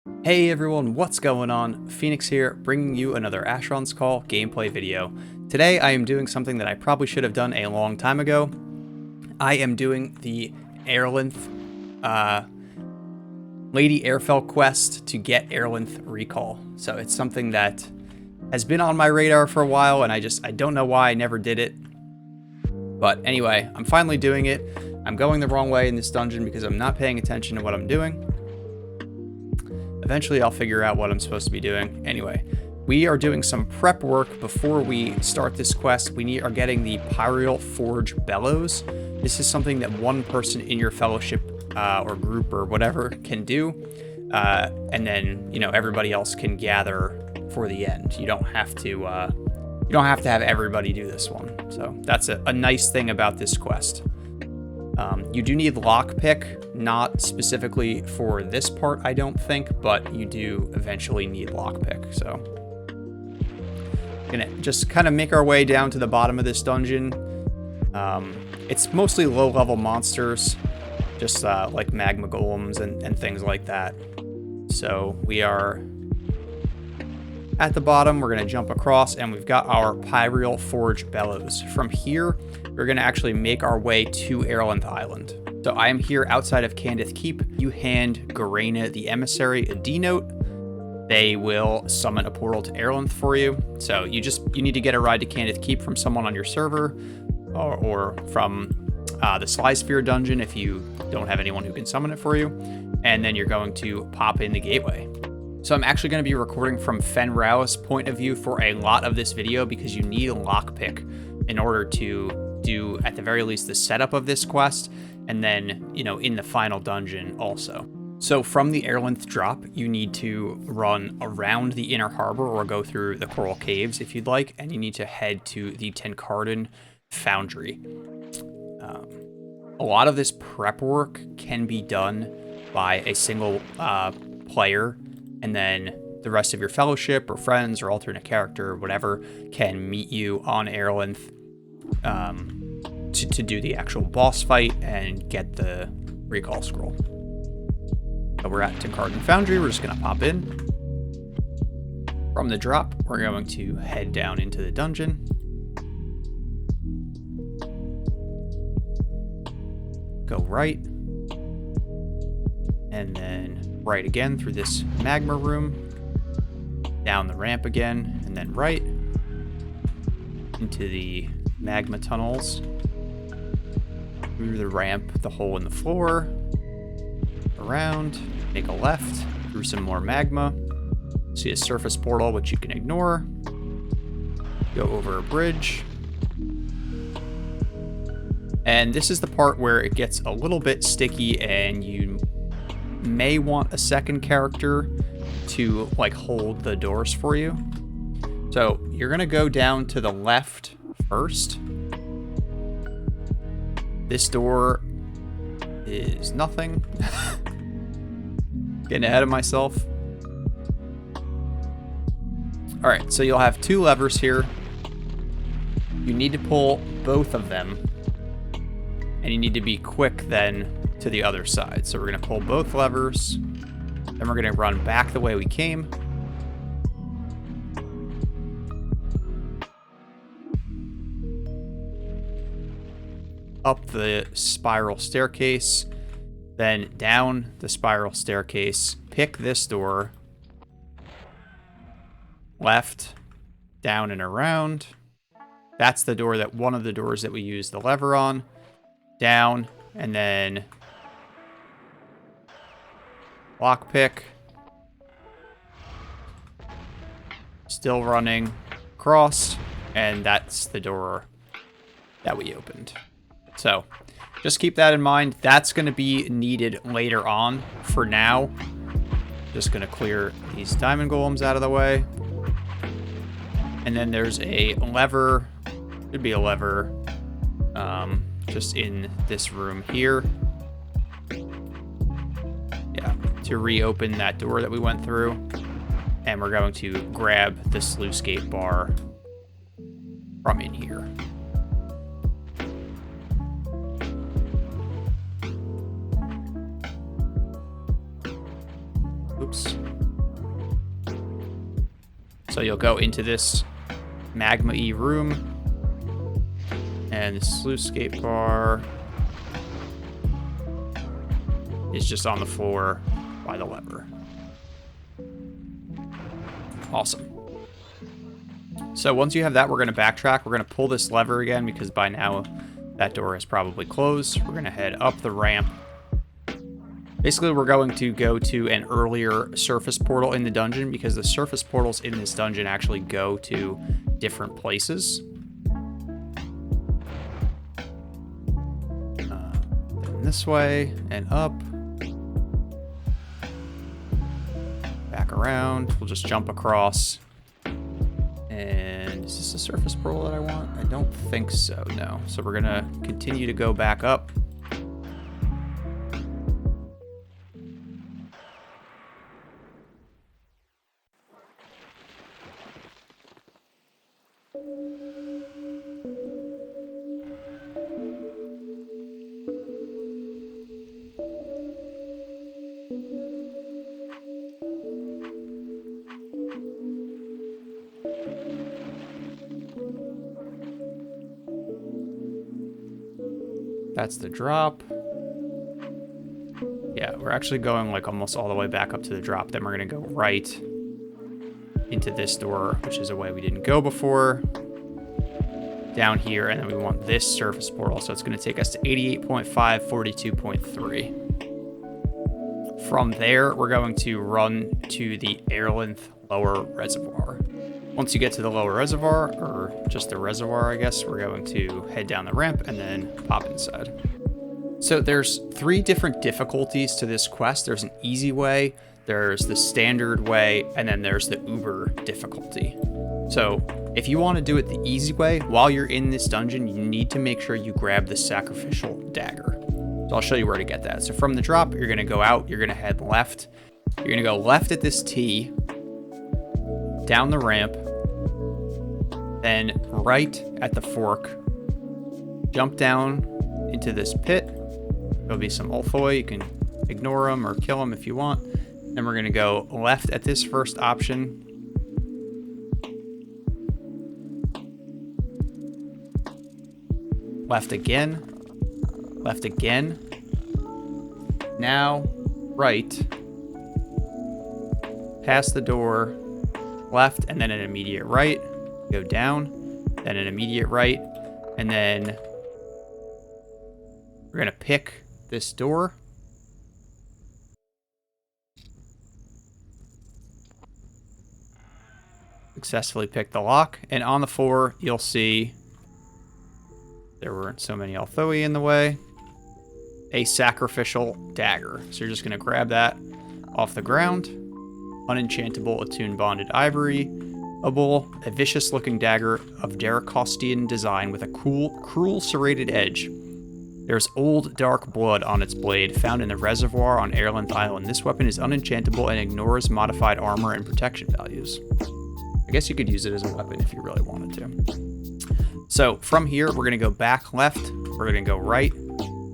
Hey everyone, what's going on? Phoenix here, bringing you another Asheron's Call gameplay video. Today I am doing something that I probably should have done a long time ago. I am doing the aerlinthe, Lady Aerfalle Quest to get aerlinthe recall. So it's something that has been on my radar for a while, and I don't know why I never did it. But anyway, I'm finally doing it. I'm going the wrong way in this dungeon because I'm not paying attention to what I'm doing. Eventually, I'll figure out what I'm supposed to be doing. Anyway, we are doing some prep work before we start this quest. We are getting the Pyreal Forge Bellows. This is something that one person in your fellowship or group or whatever can do. And then, everybody else can gather for the end. You don't have to have everybody do this one. So that's a nice thing about this quest. You do need lockpick, not specifically for this part, I don't think, but you do eventually need lockpick. So, gonna just kind of make our way down to the bottom of this dungeon. It's mostly low-level monsters, just like magma golems and things like that. So we are at the bottom. We're gonna jump across, and we've got our Pyreal Forge Bellows. From here, we're going to actually make our way to Airlinthe Island. So I am here outside of Candith Keep. You hand Garena the Emissary a D-Note. They will summon a portal to Airlinthe for you. So you need to get a ride to Candith Keep from someone on your server or from the Sly Sphere dungeon if you don't have anyone who can summon it for you. And then you're going to pop in the gateway. So I'm actually going to be recording from Fen Rao's point of view for a lot of this video because you need a lockpick in order to do, at the very least, the setup of this quest, and then, in the final dungeon also. So from the Airlinthe drop, you need to run around the inner harbor or go through the coral caves if you'd like, and you need to head to the Tenkarden Foundry. A lot of this prep work can be done by a single player, and then the rest of your fellowship or friends or alternate character or whatever can meet you on Airlinthe to do the actual boss fight and get the recall scroll. So we're at Tenkarden Foundry. We're just going to pop in. From the drop, we're going to head down into the dungeon. Go right. And then right again through this magma room. Down the ramp again, and then right into the magma tunnels, through the ramp, the hole in the floor, around, make a left, through some more magma, see a surface portal which you can ignore, go over a bridge, and this is the part where it gets a little bit sticky and you may want a second character to hold the doors for you. So you're gonna go down to the left first. This door is nothing. Getting ahead of myself. All right, so you'll have two levers here. You need to pull both of them, and you need to be quick then to the other side. So we're gonna pull both levers, then we're gonna run back the way we came. Up the spiral staircase, then down the spiral staircase, pick this door, left, down and around. That's the door one of the doors that we use the lever on, down, and then lockpick, still running across, and that's the door that we opened. So just keep that in mind. That's going to be needed later on. For now, just going to clear these diamond golems out of the way. And then there's a lever, should be a lever, just in this room here. Yeah, to reopen that door that we went through. And we're going to grab the sluice gate bar from in here. Oops. So you'll go into this magma-y room, and the sluice escape bar is just on the floor by the lever. Awesome. So once you have that, we're going to backtrack. We're going to pull this lever again because by now that door is probably closed. We're going to head up the ramp. Basically, we're going to go to an earlier surface portal in the dungeon because the surface portals in this dungeon actually go to different places. This way and up. Back around. We'll just jump across. And is this a surface portal that I want? I don't think so, no. So we're going to continue to go back up. That's the drop. Yeah, we're actually going like almost all the way back up to the drop. Then we're going to go right into this door, which is a way we didn't go before. Down here, and then we want this surface portal. So it's going to take us to 88.5, 42.3. From there, we're going to run to the aerlinthe lower reservoir. Once you get to the lower reservoir, or just the reservoir, I guess, we're going to head down the ramp and then pop inside. So there's 3 different difficulties to this quest. There's an easy way, there's the standard way, and then there's the uber difficulty. So if you want to do it the easy way, while you're in this dungeon, you need to make sure you grab the sacrificial dagger. So I'll show you where to get that. So from the drop, you're going to go out, you're going to head left. You're going to go left at this T, down the ramp, then right at the fork, jump down into this pit. There'll be some ulthoi. You can ignore them or kill them if you want. Then we're going to go left at this first option. Left again. Left again. Now, right. Past the door. Left, and then an immediate right. Go down, then an immediate right, and then we're going to pick this door. Successfully pick the lock, and on the floor, you'll see there weren't so many ulthoi in the way. A sacrificial dagger. So you're just going to grab that off the ground. Unenchantable, attuned bonded ivory. A vicious-looking dagger of Darakostian design with a cruel serrated edge. There's old, dark blood on its blade, found in the reservoir on Airlinthe Island. This weapon is unenchantable and ignores modified armor and protection values. I guess you could use it as a weapon if you really wanted to. So from here, we're going to go back left. We're going to go right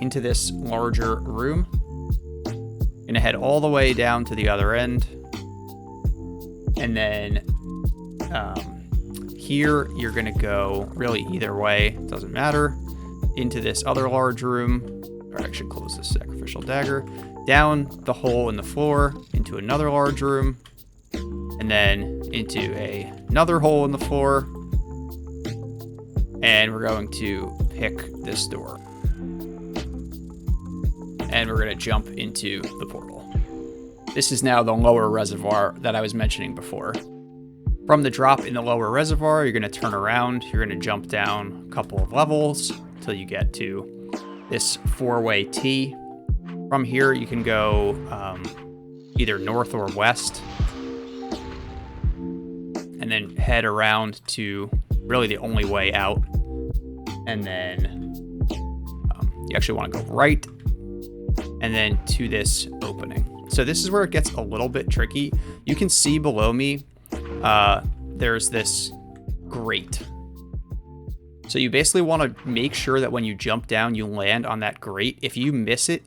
into this larger room. Going to head all the way down to the other end. And then here, you're going to go really either way, it doesn't matter, into this other large room, or I should close this sacrificial dagger, down the hole in the floor, into another large room, and then into another hole in the floor, and we're going to pick this door. And we're going to jump into the portal. This is now the lower reservoir that I was mentioning before. From the drop in the lower reservoir, you're going to turn around. You're going to jump down a couple of levels until you get to this 4-way T. From here, you can go either north or west, and then head around to really the only way out. And then you actually want to go right, and then to this opening. So this is where it gets a little bit tricky. You can see below me, there's this grate. So you basically want to make sure that when you jump down, you land on that grate. If you miss it,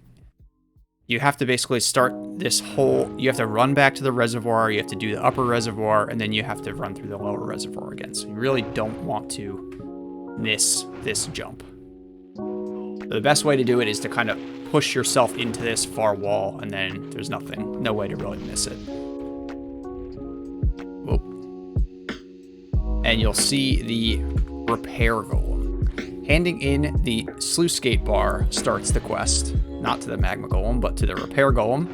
you have to basically start this whole, you have to run back to the reservoir, you have to do the upper reservoir, and then you have to run through the lower reservoir again. So you really don't want to miss this jump. So the best way to do it is to kind of push yourself into this far wall, and then there's no way to really miss it. Whoop. And you'll see the repair golem. Handing in the sluice gate bar starts the quest, not to the magma golem, but to the repair golem.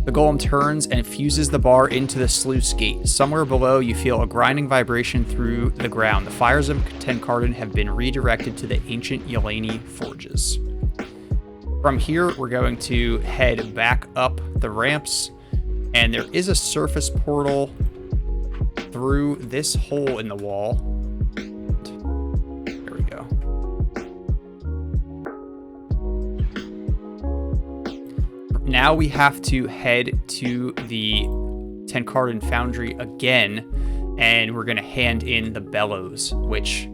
The golem turns and fuses the bar into the sluice gate. Somewhere below, you feel a grinding vibration through the ground. The fires of Tenkarden have been redirected to the ancient Yelani forges. From here, we're going to head back up the ramps, and there is a surface portal through this hole in the wall. There we go. Now we have to head to the Tenkarden Foundry again, and we're going to hand in the bellows, which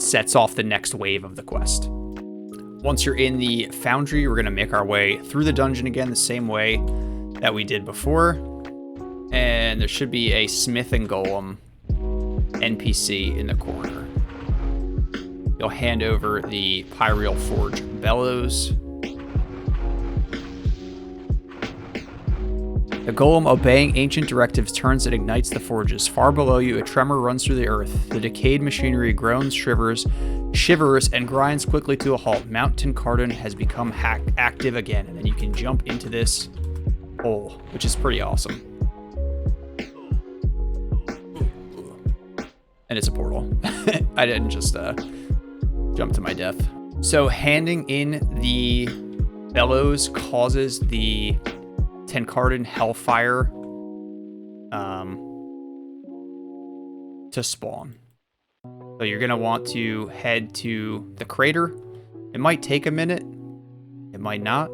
sets off the next wave of the quest. Once you're in the foundry, we're going to make our way through the dungeon again the same way that we did before. And there should be a smithing golem NPC in the corner. You'll hand over the Pyreal Forge bellows. The golem, obeying ancient directives, turns and ignites the forges. Far below you, a tremor runs through the earth. The decayed machinery groans, shivers, and grinds quickly to a halt. Mount Tenkarden has become active again, and then you can jump into this hole, which is pretty awesome. And it's a portal. I didn't just jump to my death. So handing in the bellows causes the Tenkarden Hellfire to spawn. So you're going to want to head to the crater. It might take a minute. It might not.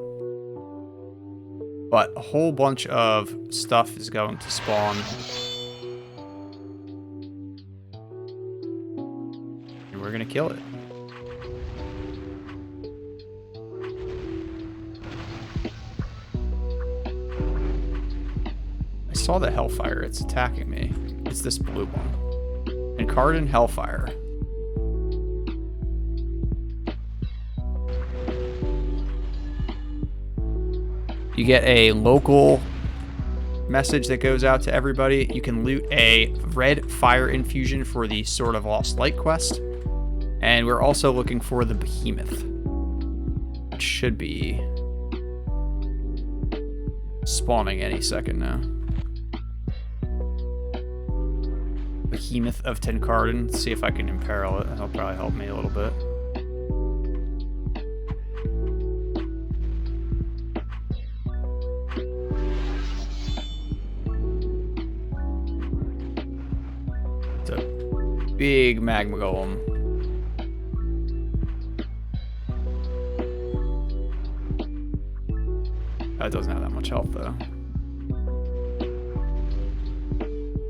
But a whole bunch of stuff is going to spawn. And we're going to kill it. I saw the Hellfire. It's attacking me. It's this blue one. Tenkarden Hellfire. You get a local message that goes out to everybody. You can loot a red fire infusion for the Sword of Lost Light quest. And we're also looking for the Behemoth, which should be spawning any second now. Behemoth of Tenkarden. Let's see if I can imperil it. That'll probably help me a little bit. It's a big magma golem. That doesn't have that much health though.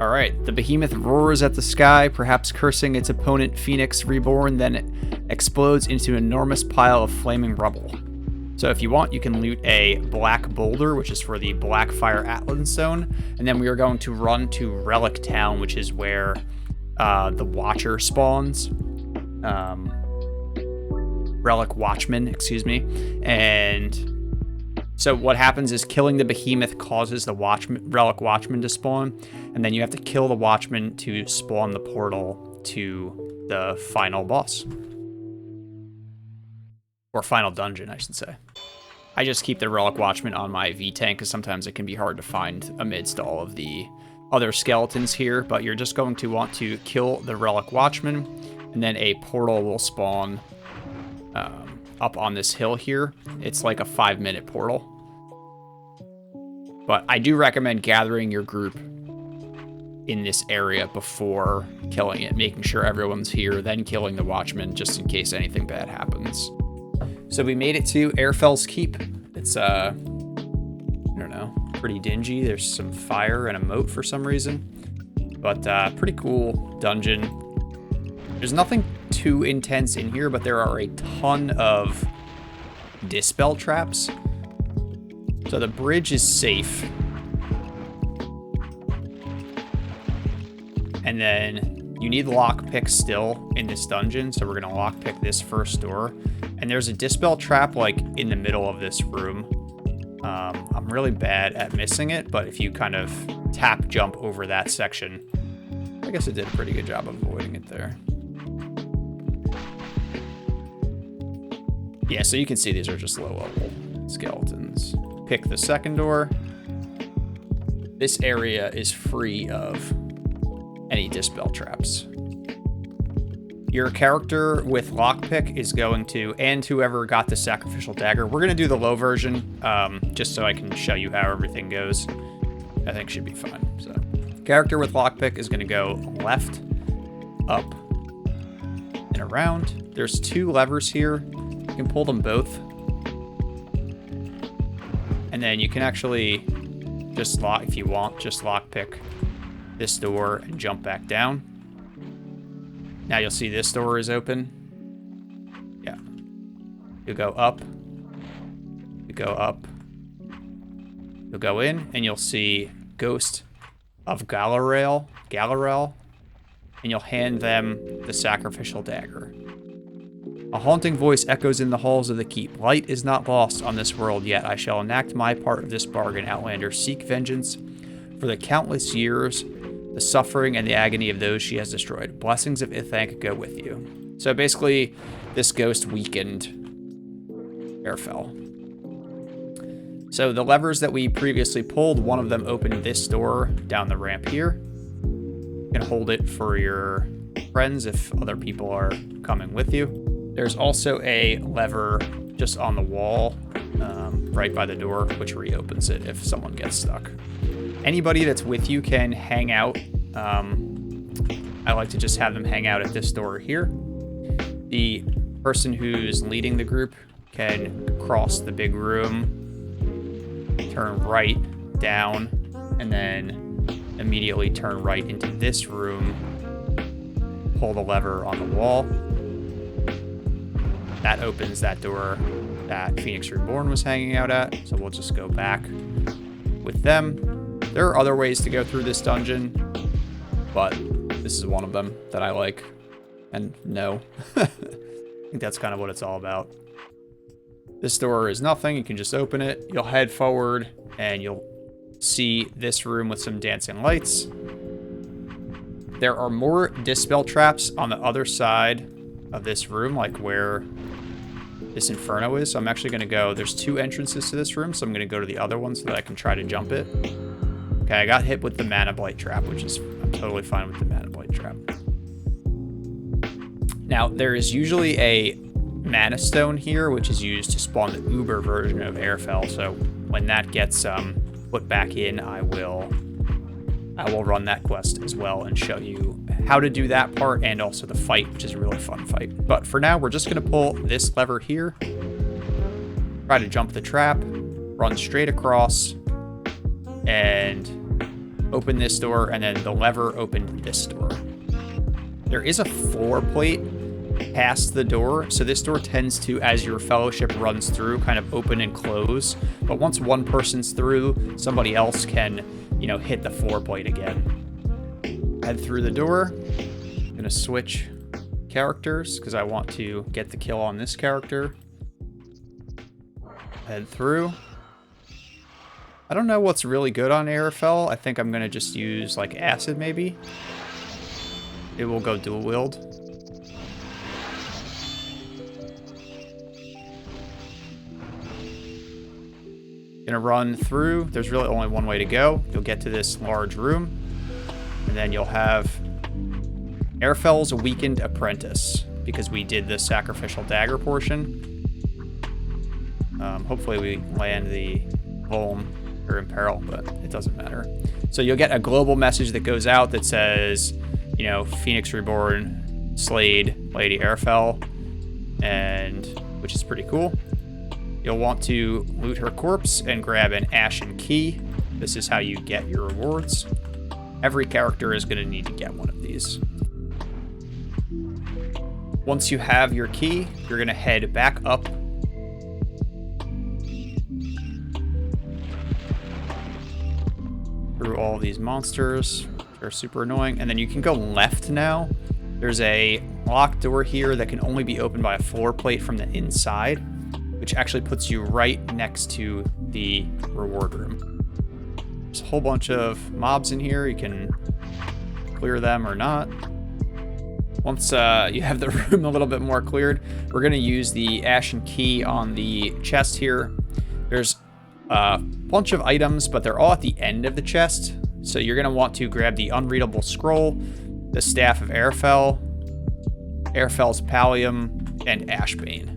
Alright, the behemoth roars at the sky, perhaps cursing its opponent Phoenix Reborn, then it explodes into an enormous pile of flaming rubble. So if you want, you can loot a black boulder, which is for the Blackfire Atlan Stone, and then we are going to run to Relic Town, which is where the Watcher spawns. Relic Watchman, excuse me. And so what happens is killing the behemoth causes the Relic Watchman to spawn, and then you have to kill the Watchman to spawn the portal to the final boss. Or final dungeon, I should say. I just keep the Relic Watchman on my V-Tank, because sometimes it can be hard to find amidst all of the other skeletons here, but you're just going to want to kill the Relic Watchman, and then a portal will spawn up on this hill here. It's like a 5-minute portal. But I do recommend gathering your group in this area before killing it, making sure everyone's here, then killing the Watchman just in case anything bad happens. So we made it to Airfell's Keep. It's, I don't know, pretty dingy. There's some fire and a moat for some reason. But pretty cool dungeon. There's nothing too intense in here, but there are a ton of dispel traps. So the bridge is safe. And then you need lockpick still in this dungeon, so we're gonna lockpick this first door. And there's a dispel trap like in the middle of this room. I'm really bad at missing it, but if you kind of tap jump over that section, I guess it did a pretty good job of avoiding it there. Yeah, so you can see these are just low level skeletons. Pick the second door. This area is free of any dispel traps. Your character with lockpick is going to, and whoever got the sacrificial dagger, we're gonna do the low version, just so I can show you how everything goes. I think should be fine. So, character with lockpick is gonna go left, up, and around. There's 2 levers here. You can pull them both. And then you can actually just lock, if you want, just lockpick this door and jump back down. Now you'll see this door is open. Yeah. You go up. You go up. You'll go in and you'll see Ghost of Galarel, and you'll hand them the sacrificial dagger. A haunting voice echoes in the halls of the keep. Light is not lost on this world yet. I shall enact my part of this bargain, Outlander. Seek vengeance for the countless years, the suffering and the agony of those she has destroyed. Blessings of Ithank go with you. So basically, this ghost weakened Airfell. So the levers that we previously pulled, one of them opened this door down the ramp here. You can hold it for your friends if other people are coming with you. There's also a lever just on the wall, right by the door, which reopens it if someone gets stuck. Anybody that's with you can hang out. I like to just have them hang out at this door here. The person who's leading the group can cross the big room, turn right, down, and then immediately turn right into this room, pull the lever on the wall. That opens that door that Phoenix Reborn was hanging out at, so we'll just go back with them. There are other ways to go through this dungeon, but this is one of them that I like. And no, I think that's kind of what it's all about. This door is nothing. You can just open it. You'll head forward and you'll see this room with some dancing lights. There are more dispel traps on the other side of this room, like where this inferno is. So I'm actually going to go, there's 2 entrances to this room, so I'm going to go to the other one so that I can try to jump it. Okay, I got hit with the mana blight trap, which is, I'm totally fine with the mana blight trap. Now, there is usually a mana stone here, which is used to spawn the Uber version of Airfell. So when that gets put back in, I will run that quest as well and show you how to do that part and also the fight, which is a really fun fight. But for now, we're just going to pull this lever here, try to jump the trap, run straight across, and open this door, and then the lever opened this door. There is a floor plate past the door, so this door tends to, as your fellowship runs through, kind of open and close. But once one person's through, somebody else can, you know, hit the floor plate again. Head through the door. I'm gonna switch characters because I want to get the kill on this character. Head through. I don't know what's really good on Airfell. I think I'm going to just use, like, acid, maybe. It will go dual wield. Gonna run through. There's really only one way to go. You'll get to this large room, and then you'll have Airfell's weakened apprentice, because we did the sacrificial dagger portion. Hopefully we land the Volm or in peril, but it doesn't matter. So you'll get a global message that goes out that says, you know, Phoenix Reborn slayed Lady Aerfalle, and which is pretty cool. You'll want to loot her corpse and grab an ashen key. This is how you get your rewards. Every character is going to need to get one of these. Once you have your key, you're going to head back up through all these monsters, which are super annoying. And then you can go left now. There's a locked door here that can only be opened by a floor plate from the inside, which actually puts you right next to the reward room. There's a whole bunch of mobs in here. You can clear them or not. Once you have the room a little bit more cleared, we're going to use the Ashen Key on the chest here. There's a bunch of items, but they're all at the end of the chest. So you're going to want to grab the Unreadable Scroll, the Staff of Airfell, Airfell's Pallium, and Ashbane.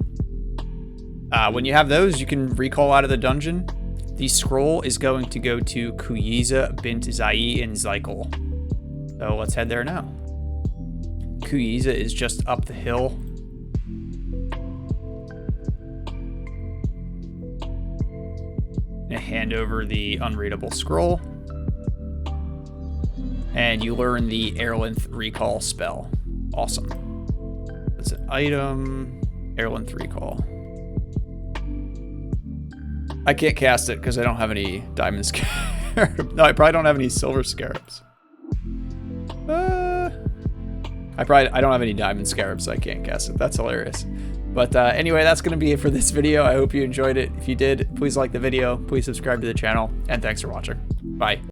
When you have those, you can recall out of the dungeon. The scroll is going to go to Kuyiza bint Zai in Zykel. So let's head there now. Kuyiza is just up the hill. And hand over the Unreadable Scroll. And you learn the aerlinthe recall spell. Awesome. That's an item. Aerlinthe recall. I can't cast it because I don't have any diamond scarab. No, I probably don't have any silver scarabs. I don't have any diamond scarabs, so I can't cast it. That's hilarious. But anyway, that's going to be it for this video. I hope you enjoyed it. If you did, please like the video, please subscribe to the channel, and thanks for watching. Bye.